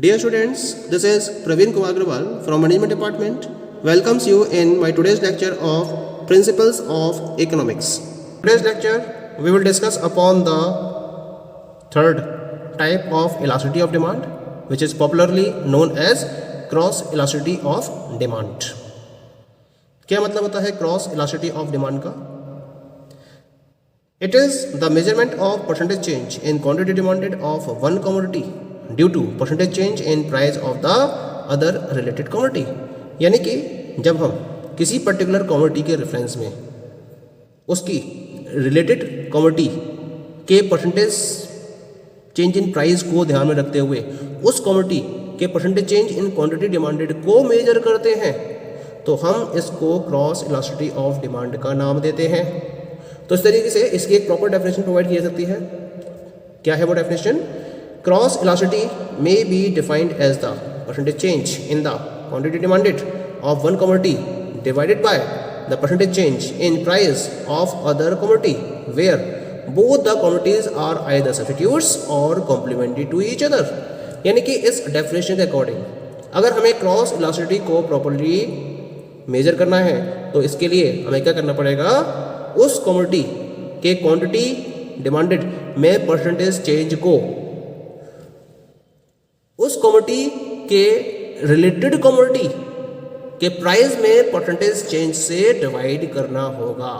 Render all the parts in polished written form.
Dear students, this is Praveen Kumar Agrawal from Management Department. Welcomes you in my today's lecture of Principles of Economics. Today's lecture we will discuss upon the third type of elasticity of demand, which is popularly known as cross elasticity of demand. क्या मतलब होता है cross elasticity of demand का? It is the measurement of percentage change in quantity demanded of one commodity due to percentage change in price of the other related commodity. यानी कि जब हम किसी पर्टिकुलर कमोडिटी के रेफरेंस में उसकी related commodity के परसेंटेज चेंज इन प्राइस को ध्यान में रखते हुए उस कमोडिटी के percentage change in quantity demanded को मेजर करते हैं तो हम इसको क्रॉस इलास्टिसिटी ऑफ डिमांड का नाम देते हैं. तो इस तरीके से इसकी एक प्रॉपर डेफिनेशन प्रोवाइड की जा सकती है. क्या है वो definition? Cross elasticity may be defined as the percentage change in the quantity demanded of one commodity divided by the percentage change in price of other commodity where both the commodities are either substitutes और complementary to each other. यानी कि इस definition के according अगर हमें cross elasticity को properly measure करना है तो इसके लिए हमें क्या करना पड़ेगा? उस कमोडिटी के क्वांटिटी डिमांडेड में परसेंटेज चेंज को उस कमोडिटी के रिलेटेड कमोडिटी के प्राइस में परसेंटेज चेंज से डिवाइड करना होगा.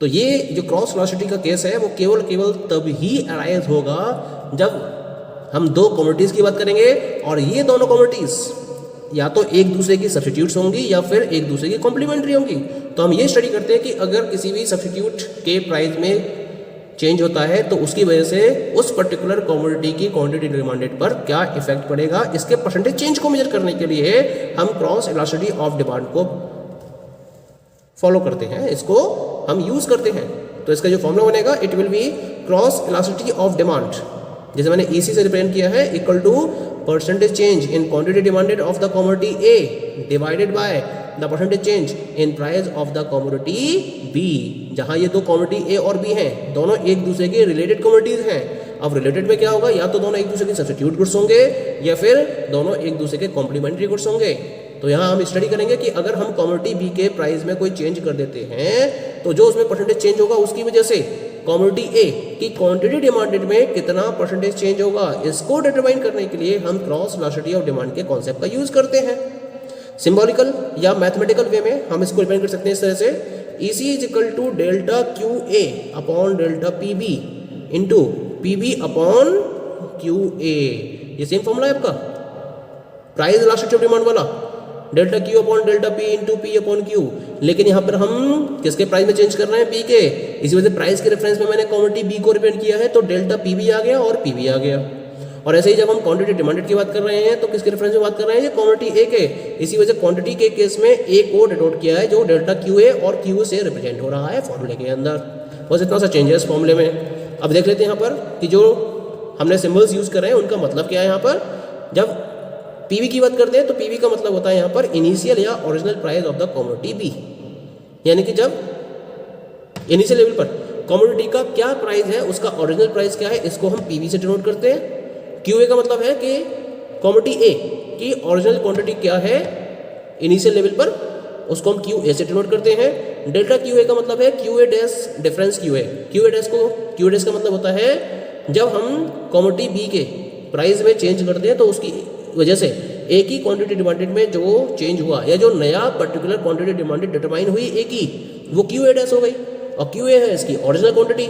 तो ये जो क्रॉस इलास्टिसिटी का केस है वो केवल तब ही अराइज होगा जब हम दो कमोडिटीज की बात करेंगे और ये दोनों कमोडिटीज या तो एक दूसरे की सब्स्टिट्यूट्स होंगी या फिर एक दूसरे की कॉम्प्लीमेंट्री होंगी. तो हम ये स्टडी करते हैं कि अगर किसी भी सब्स्टिट्यूट के प्राइस में चेंज होता है तो उसकी वजह से उस पर्टिकुलर कमोडिटी की क्वांटिटी डिमांडेड पर क्या इफेक्ट पड़ेगा. इसके परसेंटेज चेंज को मेजर करने के लिए हम क्रॉस इलास्टिसिटी ऑफ डिमांड को फॉलो करते हैं, इसको हम यूज करते हैं. तो इसका जो फॉर्मूला बनेगा it will be cross elasticity of demand, जैसे मैंने EC से रिप्रेजेंट किया है, equal to percentage change in quantity demanded of the commodity A divided by the percentage change in price of the commodity B. जहां ये दो commodity A और B हैं, दोनों एक दूसरे के रिलेटेड कमोडिटीज हैं. अब रिलेटेड में क्या होगा? या तो दोनों एक दूसरे के सब्स्टिट्यूट गुड्स होंगे या फिर दोनों एक दूसरे के कॉम्प्लीमेंट्री गुड्स होंगे. तो यहाँ हम स्टडी करेंगे कि अगर हम कमोडिटी B के प्राइस में कोई चेंज कर देते हैं तो जो उसमें परसेंटेज चेंज होगा उसकी वजह से कमोडिटी A की क्वांटिटी डिमांडेड में कितना परसेंटेज चेंज होगा, इसको डिटरमाइन करने के लिए हम क्रॉस इलास्टिसिटी ऑफ डिमांड के कॉन्सेप्ट का यूज करते हैं. सिंबॉलिकल या मैथमेटिकल वे में हम इसको रिप्रेजेंट कर सकते हैं इस तरह से, EC is equal to delta QA upon delta PB into PB upon QA. ये सेम फॉर्मूला है आपका प्राइस इलास्टिसिटी ऑफ डिमांड वाला, delta Q upon delta P into P upon Q. लेकिन यहाँ पर हम किसके प्राइस में चेंज कर रहे हैं? P के. इसी वजह से प्राइस के रेफरेंस में मैंने क्वांटिटी B को रिप्रेजेंट किया है तो डेल्टा PB आ गया और PB आ गया. और ऐसे ही जब हम क्वांटिटी डिमांडेड की बात कर रहे हैं तो किसके रेफरेंस में बात कर रहे हैं? क्वांटिटी A के. इसी वजह से क्वांटिटी के केस में A को डिनोट किया है जो डेल्टा QA और Q से रिप्रेजेंट हो रहा है फॉर्मूले के अंदर. बस इतना सा चेंज है इस फॉर्मूले में. अब देख लेते हैं यहाँ पर कि जो हमने सिम्बल्स यूज कर रहे हैं उनका मतलब क्या है. यहाँ पर जब PV की बात करते हैं तो PV का मतलब होता है यहाँ पर इनिशियल या original price of the commodity B. यानी कि जब इनिशियल लेवल पर कमोडिटी का क्या प्राइस है, उसका ओरिजिनल प्राइस क्या है, इसको हम PV से डिनोट करते हैं. QA का मतलब है कि कमोडिटी A की ओरिजिनल क्वांटिटी क्या है इनिशियल लेवल पर, उसको हम QA से डिनोट करते हैं. डेल्टा QA का मतलब है QA dash difference QA. QA dash का मतलब होता है जब हम कमोडिटी B के प्राइस में चेंज करते हैं तो उसकी वजह से एक ही क्वांटिटी डिमांडेड में जो चेंज हुआ या जो नया पर्टिकुलर क्वांटिटी डिमांडेड डिटरमाइन हुई एक ही, वो QA डैश हो गई. और QA है इसकी ओरिजिनल क्वांटिटी.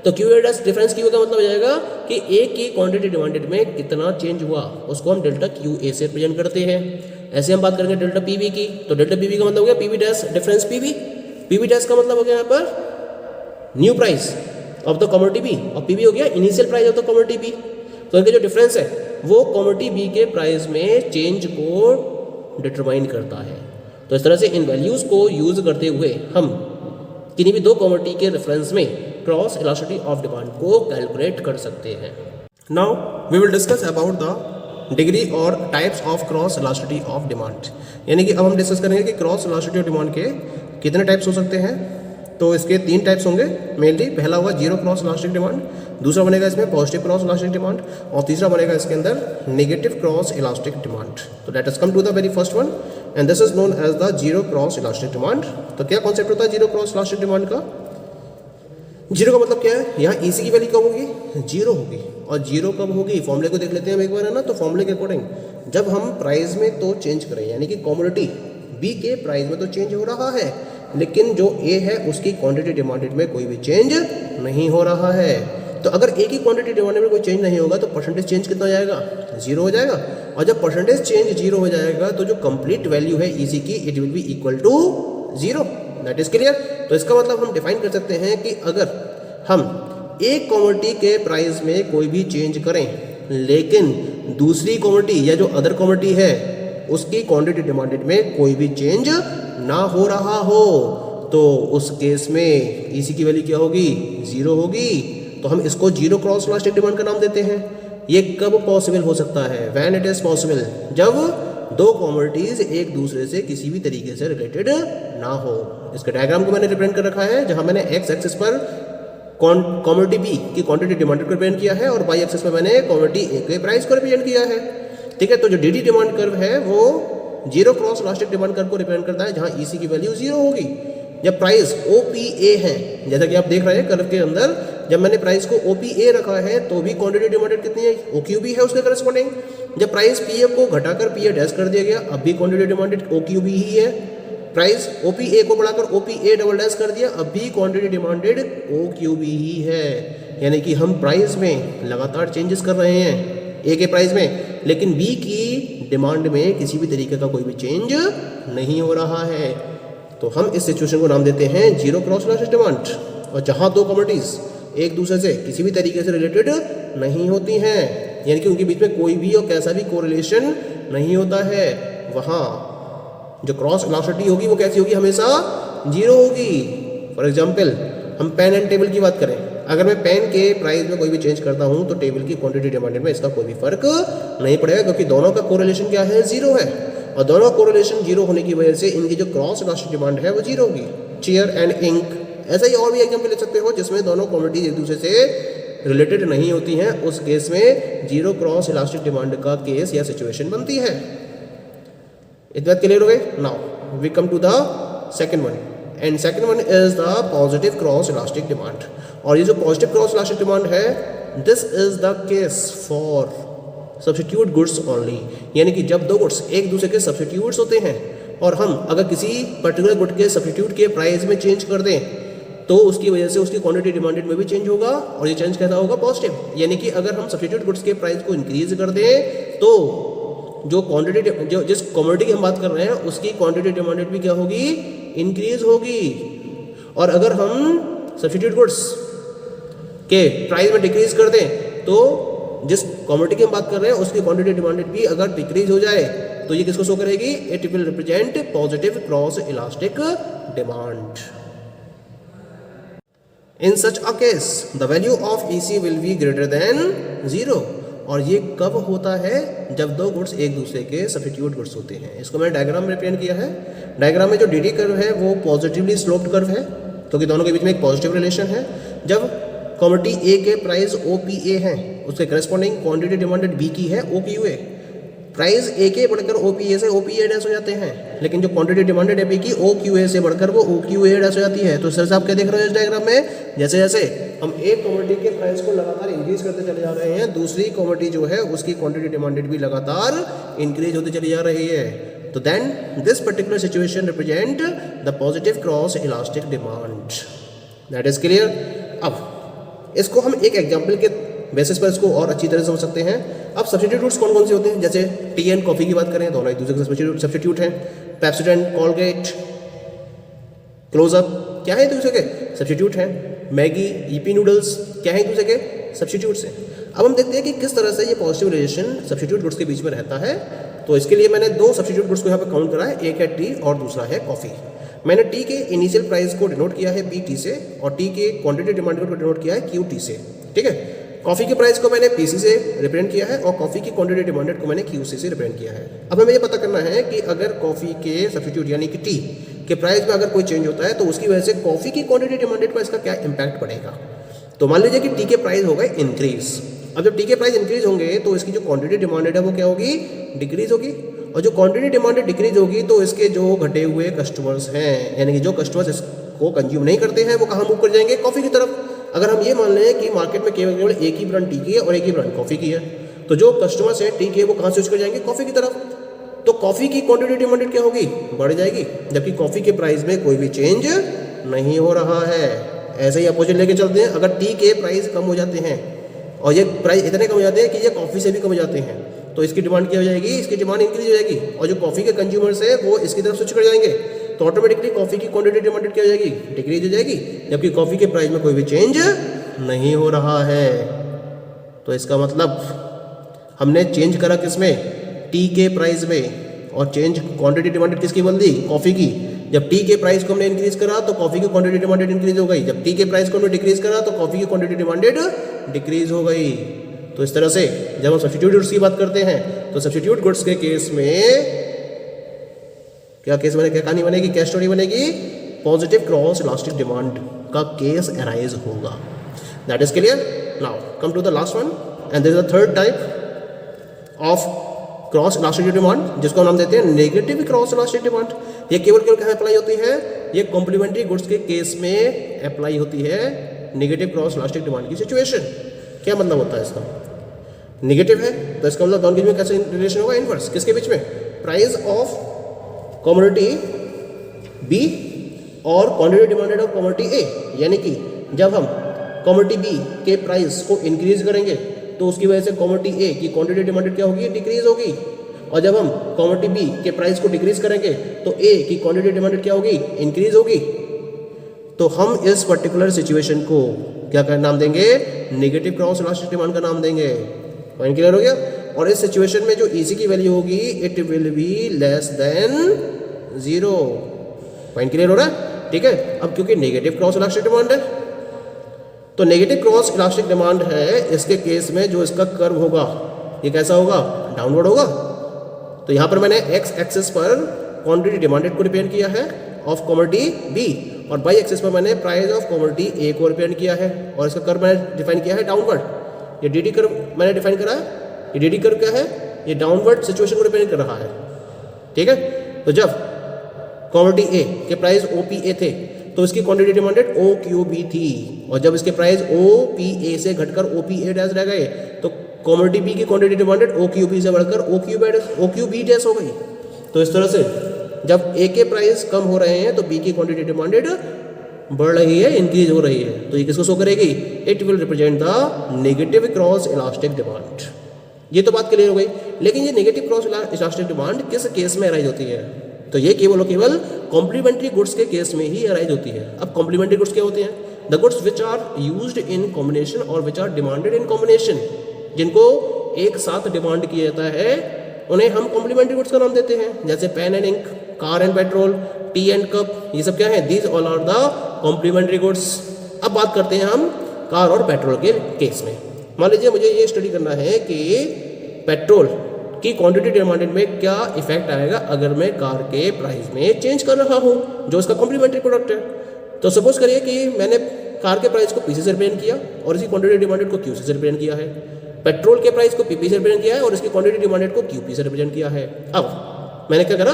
तो QA डैश डिफरेंस QA का मतलब हो जाएगा कि एक ही क्वांटिटी डिमांडेड में कितना चेंज हुआ, उसको हम डेल्टा QA से रिप्रेजेंट करते हैं. ऐसे हम बात करेंगे डेल्टा PB की, तो डेल्टा PB का मतलब हो गया PB dash difference PB. PB dash का मतलब हो गया यहाँ पर new price of the commodity B और PB हो गया initial price of the commodity B. तो इनका जो डिफरेंस है वो कमोडिटी B के प्राइस में चेंज को डिटरमाइन करता है. तो इस तरह से इन वैल्यूज को यूज करते हुए हम किसी भी दो कमोडिटी के रेफरेंस में क्रॉस इलास्टिसिटी ऑफ डिमांड को कैलकुलेट कर सकते हैं. Now we will discuss about the degree और types of cross elasticity of demand. यानी कि अब हम डिस्कस करेंगे कि क्रॉस इलास्टिसिटी ऑफ डिमांड के कितने टाइप्स हो सकते हैं. तो इसके 3 टाइप्स होंगे मेनली. पहला होगा जीरो क्रॉस इलास्टिक डिमांड, दूसरा बनेगा इसमें पॉजिटिव क्रॉस इलास्टिक डिमांड, और तीसरा बनेगा इसके अंदर नेगेटिव क्रॉस इलास्टिक डिमांड। तो let us come to the very first one, and this is known as the zero cross elastic demand. तो क्या कॉन्सेप्ट होता है जीरो क्रॉस इलास्टिक डिमांड का? जीरो का मतलब क्या है? यहाँ ईसी की वैल्यू कब होगी? जीरो होगी। और जीरो कब होगी? फॉर्मूले को देख लेते हैं हम एक बार, है ना। तो फॉर्मूले के अकॉर्डिंग जब हम प्राइस में तो चेंज करें, यानी कि कमोडिटी बी के प्राइस में तो चेंज हो रहा है, लेकिन जो ए है उसकी क्वांटिटी डिमांडेड में कोई भी चेंज नहीं हो रहा है। तो अगर ए की क्वांटिटी डिमांडेड में कोई चेंज नहीं होगा तो परसेंटेज चेंज कितना हो जाएगा? जीरो हो जाएगा। और जब परसेंटेज चेंज जीरो हो जाएगा तो जो कंप्लीट वैल्यू है ईसी की, it will be equal to zero. That is clear. तो इसका मतलब हम डिफाइन कर सकते हैं कि अगर हम एक कमोडिटी के प्राइस में कोई भी चेंज करें, लेकिन दूसरी कमोडिटी या जो अदर कमोडिटी है उसकी क्वांटिटी डिमांडेड में कोई भी चेंज ना हो रहा हो, तो उस केस में ईसी की वैल्यू क्या होगी? जीरो होगी। तो हम इसको जीरो क्रॉस इलास्टिक डिमांड का नाम देते हैं। ये कब पॉसिबल हो सकता है? व्हेन इट इज पॉसिबल, जब दो कमोडिटीज एक दूसरे से किसी भी तरीके से रिलेटेड ना हो। इसके डायग्राम को मैंने रिप्रेजेंट कर रखा है, जहां मैंने एक्स एक्सिस पर कमोडिटी बी की क्वांटिटी डिमांड को रिप्रेजेंट किया है और वाई एक्सिस पर मैंने कमोडिटी ए के प्राइस को रिप्रेजेंट किया है। ठीक है। तो जो डीडी डिमांड कर्व है वो zero cross elastic demand curve को रिप्रेजेंट करता है, जहां ईसी की वैल्यू जीरो होगी। जब प्राइस ओपीए है, जैसा कि आप देख रहे हैं कर्व के अंदर, जब मैंने प्राइस को ओपीए रखा है तो भी क्वांटिटी डिमांडेड कितनी है? ओक्यूबी है उसके करस्पॉन्डिंग। जब प्राइस पीए को घटाकर पीए डैश कर दिया गया, अब भी क्वांटिटी डिमांडेड ओक्यूबी ही है। प्राइस ओपीए को बढ़ाकर ओपीए डबल डैश कर दिया, अब भी क्वांटिटी डिमांडेड ओक्यूबी ही है। यानी कि हम प्राइस में लगातार चेंजेस कर रहे हैं ए के प्राइस में, लेकिन बी की डिमांड में किसी भी तरीके का कोई भी चेंज नहीं हो रहा है। तो हम इस सिचुएशन को नाम देते हैं जीरो क्रॉस इलास्टिक डिमांड। और जहां दो कमोडिटीज एक दूसरे से किसी भी तरीके से रिलेटेड नहीं होती हैं, यानी कि उनके बीच में कोई भी और कैसा भी कोरिलेशन नहीं होता है, वहां जो क्रॉस इलास्टिसिटी होगी वो कैसी होगी? हमेशा जीरो होगी। फॉर एग्जाम्पल हम पेन एंड टेबल की बात करें, अगर मैं पेन के प्राइस में कोई भी चेंज करता हूं तो टेबल की क्वांटिटी डिमांडेड में इसका कोई भी फर्क नहीं पड़ेगा, क्योंकि दोनों का कोरिलेशन क्या है? जीरो है। और दोनों कोरिलेशन जीरो होने की वजह से इनकी जो क्रॉस इलास्टिक डिमांड है वो जीरो होगी। चेयर एंड इंक, ऐसा ही और भी एग्जाम्पल ले सकते हो जिसमें दोनों क्वांटिटी एक दूसरे से रिलेटेड नहीं होती हैं। उस केस में जीरो क्रॉस इलास्टिक डिमांड का केस या सिचुएशन बनती है। इतना क्लियर हो गए? Now we come to the second one, and second one is the positive cross elastic demand. और ये जो पॉजिटिव क्रॉस इलास्टिक डिमांड है, this is the case for substitute goods only. यानी कि जब दो गुड्स एक दूसरे के सब्स्टिट्यूट्स होते हैं और हम अगर किसी पर्टिकुलर गुड के सब्स्टिट्यूट के प्राइस में चेंज कर दें तो उसकी वजह से उसकी क्वांटिटी डिमांडेड में भी चेंज होगा, और ये चेंज कैसा होगा? पॉजिटिव। यानी कि अगर हम सब्स्टिट्यूट गुड्स के प्राइस को इंक्रीज कर दें तो जो क्वांटिटी, जो जिस कमोडिटी की हम बात कर रहे हैं उसकी क्वांटिटी डिमांडेड भी क्या होगी? इंक्रीज होगी। और अगर हम सब्स्टिट्यूट गुड्स के प्राइस में डिक्रीज कर दें तो जिस कमोडिटी की हम बात कर रहे हैं उसकी क्वांटिटी डिमांडेड भी अगर डिक्रीज हो जाए तो ये किसको शो करेगी? It will represent positive cross elastic demand. In such a case the value of EC will be greater than zero. और ये कब होता है? जब दो गुड्स एक दूसरे के सब्स्टिट्यूट गुड्स होते हैं। इसको मैंने डायग्राम में रिप्रेजेंट किया है। डायग्राम में जो डीडी कर्व है वो पॉजिटिवली स्लोप्ड कर्व है, क्योंकि दोनों के बीच में एक पॉजिटिव रिलेशन है। जब कमोडिटी ए के प्राइस ओपीए है, उसके करस्पॉन्डिंग क्वांटिटी डिमांडेड बी की है ओक्यूए। प्राइस ए के बढ़कर ओपीए से ओपीए डैश हो जाते हैं, लेकिन जो क्वांटिटी डिमांडेड है बी की ओक्यूए से बढ़कर वो ओक्यूए डैश हो जाती है। तो सर आप क्या देख रहे हो इस डायग्राम में? जैसे जैसे हम एक कमोडिटी के प्राइस को लगातार इंक्रीज करते चले जा रहे हैं, दूसरी कमोडिटी जो है उसकी क्वांटिटी डिमांडेड भी लगातार इंक्रीज होती चली जा रही है। तो then this particular situation represent the positive cross elastic demand. That is clear. अब इसको हम एक एग्जाम्पल के बेसिस पर इसको और अच्छी तरह से समझ सकते हैं। अब सब्स्टिट्यूट गुड्स कौन कौन से होते हैं? जैसे टी एंड कॉफी की बात करें, दोनों एक दूसरे के सब्स्टिट्यूट हैं। पेप्सोडेंट, कोलगेट, क्लोजअप क्या है एक दूसरे के सब्स्टिट्यूट हैं। मैगी, ईपी नूडल्स क्या है एक दूसरे के सब्स्टिट्यूट्स हैं। अब हम देखते हैं कि किस तरह से ये पॉजिटिव रिलेशन सब्स्टिट्यूट गुड्स के बीच में रहता है। तो इसके लिए मैंने दो सब्स्टिट्यूट गुड्स को यहाँ पे काउंट करा है, एक है टी और दूसरा है कॉफ़ी। मैंने टी के इनिशियल प्राइस को डिनोट किया है पी टी से और टी के क्वांटिटी डिमांड को डिनोट किया है क्यू टी से। ठीक है। कॉफ़ी के प्राइस को मैंने पीसी से रिप्रेजेंट किया है और कॉफ़ी की क्वांटिटी डिमांडेड को मैंने क्यूसी से रिप्रेजेंट किया है। अब हमें ये पता करना है कि अगर कॉफ़ी के सब्स्टिट्यूट यानी कि टी के प्राइस में अगर कोई चेंज होता है तो उसकी वजह से कॉफ़ी की क्वांटिटी डिमांडेड पर इसका क्या इंपैक्ट पड़ेगा। तो मान लीजिए कि टी के प्राइस हो गए इंक्रीज। अब जब टी के प्राइस इंक्रीज होंगे तो इसकी जो क्वांटिटी डिमांडेड है वो क्या होगी, डिक्रीज होगी। और जो क्वांटिटी डिमांडेड डिक्रीज होगी तो इसके जो घटे हुए कस्टमर्स हैं, यानी कि जो कस्टमर्स इसको कंज्यूम नहीं करते हैं, वो कहाँ मूव कर जाएंगे, कॉफ़ी की तरफ। अगर हम ये मान लें कि मार्केट में केवल एक ही ब्रांड टी की है और एक ही ब्रांड कॉफ़ी की है, तो जो कस्टमर्स हैं टी के वो कहाँ स्विच कर जाएंगे, कॉफ़ी की तरफ। तो कॉफ़ी की क्वांटिटी डिमांडेड क्या होगी, बढ़ जाएगी, जबकि कॉफ़ी के प्राइस में कोई भी चेंज नहीं हो रहा है। ऐसे ही अपोजिट लेके चलते हैं, अगर टी के प्राइस कम हो जाते हैं और ये प्राइस इतने कम हो जाते हैं कि ये कॉफ़ी से भी कम हो जाते हैं, तो इसकी डिमांड क्या हो जाएगी, इसकी डिमांड इंक्रीज हो जाएगी, और जो कॉफ़ी के कंज्यूमर्स है वो इसकी तरफ स्विच कर जाएंगे, तो ऑटोमेटिकली कॉफ़ी की क्वांटिटी डिमांडेड क्या हो जाएगी, डिक्रीज हो जाएगी, जबकि कॉफ़ी के प्राइस में कोई भी चेंज नहीं हो रहा है। तो इसका मतलब हमने चेंज करा किसमें, टी के प्राइस में, और चेंज क्वांटिटी डिमांडेड किसकी बन दी, कॉफ़ी की। जब टी के प्राइस को हमने इंक्रीज करा तो कॉफ़ी की क्वांटिटी डिमांडेड इंक्रीज हो गई, जब टी के प्राइस को हमने डिक्रीज करा तो कॉफ़ी की क्वांटिटी डिमांडेड डिक्रीज हो गई। तो इस तरह से जब हम सब्स्टिट्यूट गुड्स की बात करते हैं तो सब्स्टिट्यूट गुड्स के केस में क्या केस बनेगी, क्या कहानी बनेगी, क्या स्टोरी बनेगी, पॉजिटिव क्रॉस इलास्टिक डिमांड का केस अराइज होगा। That is clear. Now come to the last one, and there is the third type of cross elastic demand, जिसको नाम देते हैं नेगेटिव क्रॉस इलास्टिक डिमांड। ये केवल कहाँ अप्लाई होती है, ये कॉम्प्लीमेंट्री गुड्स के केस में अप्लाई होती है, नेगेटिव क्रॉस इलास्टिक डिमांड की सिचुएशन। क्या मतलब होता है इसका, नेगेटिव है तो इसका मतलब दोनों के बीच में कैसे रिलेशन होगा, इनवर्स। किसके बीच में, प्राइस ऑफ कमोडिटी बी और क्वांटिटी डिमांडेड ऑफ कमोडिटी ए। यानी कि जब हम कमोडिटी बी के प्राइस को इंक्रीज करेंगे तो उसकी वजह से कमोडिटी ए की क्वांटिटी डिमांडेड क्या होगी, डिक्रीज होगी, और जब हम कमोडिटी बी के प्राइस को डिक्रीज करेंगे तो ए की क्वांटिटी डिमांडेड क्या होगी, इंक्रीज होगी। तो हम इस पर्टिकुलर सिचुएशन को क्या का नाम देंगे, नेगेटिव क्रॉस इलास्टिक डिमांड का नाम देंगे। पॉइंट क्लियर हो गया। और इस सिचुएशन में जो ईसी की वैल्यू होगी, it will be less than 0। Point clear हो रहा है, ठीक है। अब क्योंकि नेगेटिव क्रॉस इलास्टिक डिमांड है, तो नेगेटिव क्रॉस इलास्टिक डिमांड है, इसके केस में जो इसका कर्व होगा ये कैसा होगा, डाउनवर्ड होगा। तो यहाँ पर मैंने एक्स एक्सिस पर क्वांटिटी डिमांडेड को रिप्रेजेंट किया है ऑफ कमोडिटी बी, और वाई एक्सिस पर मैंने प्राइस ऑफ कमोडिटी ए को रिप्रेजेंट किया है, और इसका कर्व मैंने डिफाइन किया है डाउनवर्ड। ये डीडी कर्व मैंने डिफाइन करा है, ये डीडी कर्व क्या है, ये डाउनवर्ड सिचुएशन को रिप्रेजेंट कर रहा है, ठीक है। तो जब कमोडिटी ए के प्राइस OPA थे तो इसकी क्वांटिटी डिमांडेड OQB थी, और जब इसके प्राइस OPA से घटकर OPA डैश रह गए तो कमोडिटी बी की क्वांटिटी डिमांडेड OQB से बढ़कर OQB डैश हो गई। तो इस तरह से जब ए के प्राइस कम हो रहे हैं तो बी की क्वांटिटी डिमांडेड बढ़ रही है, इंक्रीज हो रही है। तो ये किसको शो करेगी, it will represent the negative cross elastic demand. ये तो बात क्लियर हो गई। लेकिन ये नेगेटिव क्रॉस इलास्टिक डिमांड किस केस में अराइज होती है, तो ये केवल और केवल कॉम्प्लीमेंट्री गुड्स के केस में ही अराइज होती है। अब कॉम्प्लीमेंट्री गुड्स क्या होते हैं, the goods which are used in combination और which are demanded in combination, जिनको एक साथ डिमांड किया जाता है उन्हें हम कॉम्प्लीमेंट्री गुड्स का नाम देते हैं। जैसे pen and ink, car and petrol, tea and cup, ये सब क्या है, these all are the complementary goods. अब बात करते हैं हम कार और पेट्रोल के केस में। मान लीजिए मुझे ये स्टडी करना है कि पेट्रोल की क्वांटिटी डिमांडेड में क्या इफेक्ट आएगा अगर मैं कार के प्राइस में चेंज कर रहा हूँ, जो इसका कॉम्प्लीमेंट्री प्रोडक्ट है। तो सपोज करिए कि मैंने कार के प्राइस को पीसी से रिप्रेजेंट किया और इसकी क्वांटिटी डिमांडेड को क्यूसी से रिप्रेजेंट किया है, पेट्रोल के प्राइस को पीपी से रिप्रेजेंट किया है और इसकी क्वांटिटी डिमांडेड को क्यूपी से रिप्रेजेंट किया है। अब मैंने क्या करा,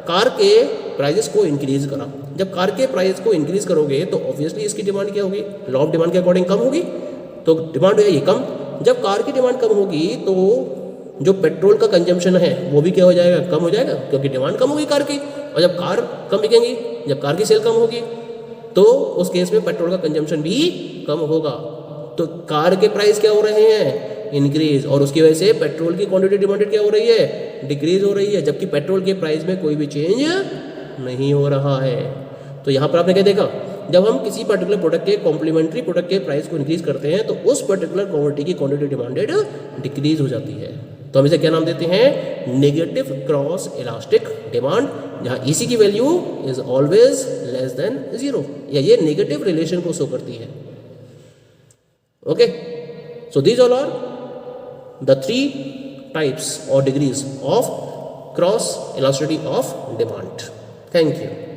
कार के प्राइजेस को इंक्रीज करा। जब कार के प्राइस को इंक्रीज करोगे तो ऑब्वियसली इसकी डिमांड क्या होगी, लॉ ऑफ डिमांड के अकॉर्डिंग कम होगी, तो डिमांड है ये कम। जब कार की डिमांड कम होगी तो जो पेट्रोल का कंजम्पशन है वो भी क्या हो जाएगा, कम हो जाएगा, क्योंकि डिमांड कम होगी कार की। और जब कार कम बिकेंगी, जब कार की सेल कम होगी तो उस केस में पेट्रोल का कंजम्पशन भी कम होगा। तो कार के प्राइस क्या हो रहे हैं, इंक्रीज, और उसकी वजह से पेट्रोल की क्वांटिटी डिमांडेड क्या हो रही है, डिक्रीज हो रही है, जबकि पेट्रोल के प्राइस में कोई भी चेंज नहीं हो रहा है। तो यहाँ पर आपने क्या देखा, जब हम किसी पर्टिकुलर प्रोडक्ट के कॉम्प्लीमेंट्री प्रोडक्ट के प्राइस को इंक्रीज करते हैं तो उस पर्टिकुलर कमोडिटी की क्वांटिटी डिमांडेड डिक्रीज हो जाती है। तो हम इसे क्या नाम देते हैं, नेगेटिव क्रॉस इलास्टिक डिमांड, जहाँ EC की value is always less than 0, या ये नेगेटिव रिलेशन को शो करती है। Okay, so these all are the 3 types और degrees of cross elasticity of demand. Thank you.